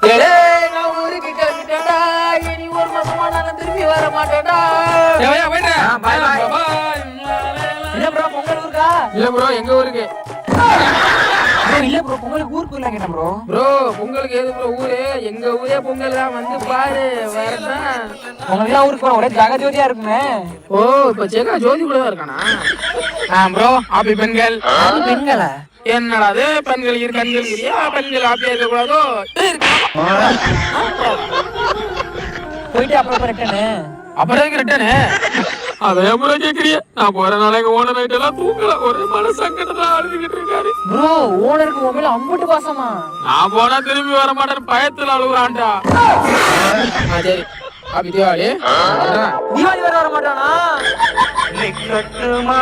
நான் ஊருக்கு கிளம்பிட்டேன்டா, இனி ஒரு மாசமா நான் திரும்பி வர மாட்டேன்டா. என்ன ப்ரோ பொங்கல் ஊருக்கா? இல்ல ப்ரோ எங்க ஊருக்கு இல்ல ப்ரோ பொங்கலுக்கு ஊருக்கு இல்ல கேட்டேன் ப்ரோ. ப்ரோ பொங்கலுக்கு எது ப்ரோ ஊரு? எங்க ஊரே பொங்கல் தான், வந்து பாரு. வரதான் பொங்கல்லாம் ஊருக்கு போற ஒரே ஜகஜோதியா இருக்குமே. ஓ இப்ப ஜெகா ஜோதி கூட தான் இருக்கானா? ப்ரோ ஆப்பி பெண்கள். பெண்களா? என்னடா அது பெண்கள் இரு கண்கள் இல்லையா? பெண்கள் ஆப்பியா இருக்க கூடாதோ? போயிட்டு அப்புறம் ரிட்டனு. அப்புறம் ரிட்டனு அதே முறை கேக்குறிய? நான் போற நாளைக்கு ஓனர் நைட் எல்லாம் தூங்கல, ஒரு மனசங்கடத்துல அழுதுகிட்டு இருக்காரு. ப்ரோ ஓனருக்கு மொபைல் அம்புட்டு பாசமா? நான் போனா திரும்பி வர மாட்டேன் பயத்துல அழுகுறான்டா. சரி அப்படி தீபாவளி தீபாவளி வர மாட்டானா? நிக்கட்டுமா